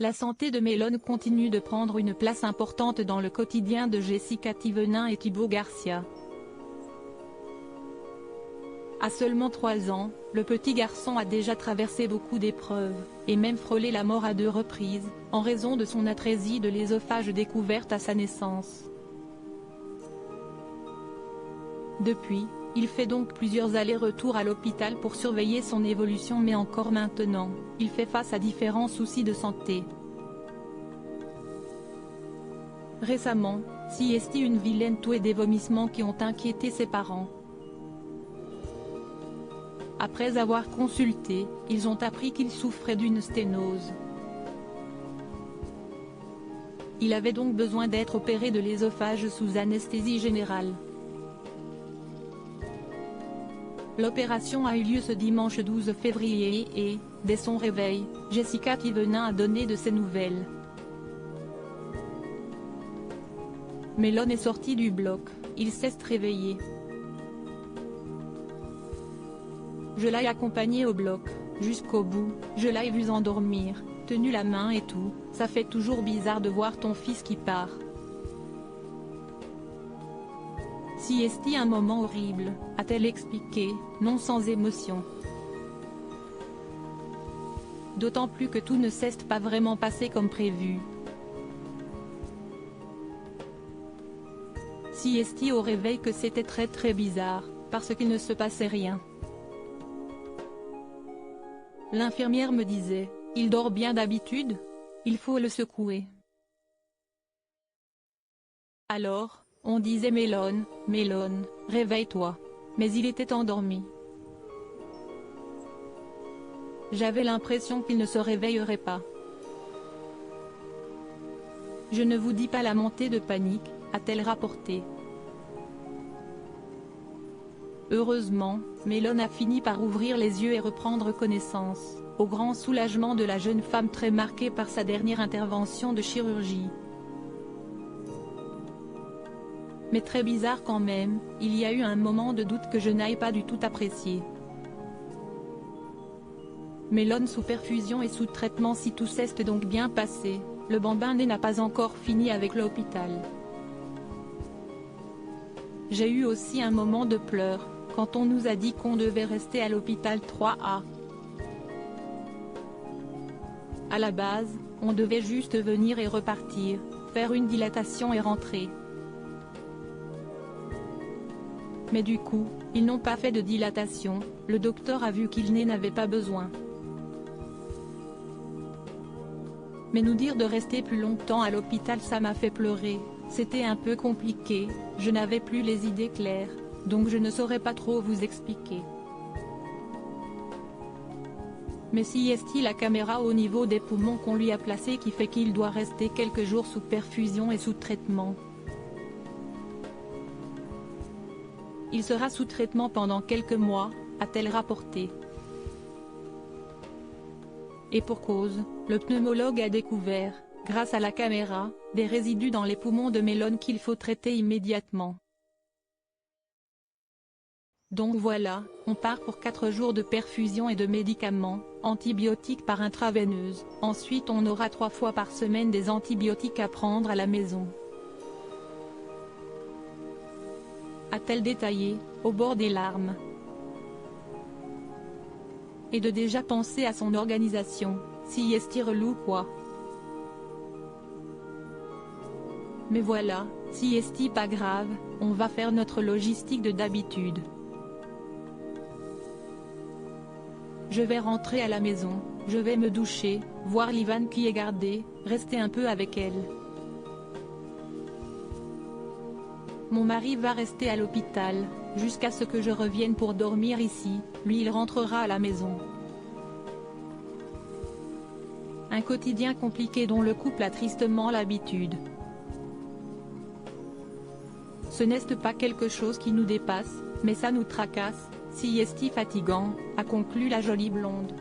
La santé de Mélone continue de prendre une place importante dans le quotidien de Jessica Thévenin et Thibaut Garcia. À seulement 3 ans, le petit garçon a déjà traversé beaucoup d'épreuves, et même frôlé la mort à 2 reprises, en raison de son atrésie de l'ésophage découverte à sa naissance. Depuis, il fait donc plusieurs allers-retours à l'hôpital pour surveiller son évolution, mais encore maintenant, il fait face à différents soucis de santé. Récemment, siesti une vilaine toux et des vomissements qui ont inquiété ses parents. Après avoir consulté, ils ont appris qu'il souffrait d'une sténose. Il avait donc besoin d'être opéré de l'ésophage sous anesthésie générale. L'opération a eu lieu ce dimanche 12 février et, dès son réveil, Jessica Thévenin a donné de ses nouvelles. Mélone est sorti du bloc, il s'est réveillé. Je l'ai accompagné au bloc, jusqu'au bout, je l'ai vu endormir, tenu la main et tout, ça fait toujours bizarre de voir ton fils qui part. Siesti un moment horrible, a-t-elle expliqué, non sans émotion. D'autant plus que tout ne s'est pas vraiment passé comme prévu. Siesti au réveil que c'était très bizarre, parce qu'il ne se passait rien. L'infirmière me disait, il dort bien d'habitude, il faut le secouer. Alors, on disait Mélone, Mélone, réveille-toi. Mais il était endormi. J'avais l'impression qu'il ne se réveillerait pas. Je ne vous dis pas la montée de panique, a-t-elle rapporté. Heureusement, Mélone a fini par ouvrir les yeux et reprendre connaissance, au grand soulagement de la jeune femme très marquée par sa dernière intervention de chirurgie. Mais très bizarre quand même, il y a eu un moment de doute que je n'ai pas du tout apprécié. Mélone sous perfusion et sous traitement, si tout s'est donc bien passé, le bambin né n'a pas encore fini avec l'hôpital. J'ai eu aussi un moment de pleurs, quand on nous a dit qu'on devait rester à l'hôpital 3A. À la base, on devait juste venir et repartir, faire une dilatation et rentrer. Mais du coup, ils n'ont pas fait de dilatation, le docteur a vu qu'il n'avait pas besoin. Mais nous dire de rester plus longtemps à l'hôpital, ça m'a fait pleurer, c'était un peu compliqué, je n'avais plus les idées claires, donc je ne saurais pas trop vous expliquer. Mais siesti la caméra au niveau des poumons qu'on lui a placé qui fait qu'il doit rester quelques jours sous perfusion et sous traitement. Il sera sous traitement pendant quelques mois, a-t-elle rapporté. Et pour cause, le pneumologue a découvert, grâce à la caméra, des résidus dans les poumons de Mélone qu'il faut traiter immédiatement. Donc voilà, on part pour 4 jours de perfusion et de médicaments, antibiotiques par intraveineuse, ensuite on aura 3 fois par semaine des antibiotiques à prendre à la maison. A-t-elle détaillé, au bord des larmes. Et de déjà penser à son organisation, siesti relou quoi. Mais voilà, siesti pas grave, on va faire notre logistique de d'habitude. Je vais rentrer à la maison, je vais me doucher, voir l'Ivan qui est gardée, rester un peu avec elle. Mon mari va rester à l'hôpital, jusqu'à ce que je revienne pour dormir ici, lui il rentrera à la maison. Un quotidien compliqué dont le couple a tristement l'habitude. Ce n'est pas quelque chose qui nous dépasse, mais ça nous tracasse, siesti fatigant, a conclu la jolie blonde.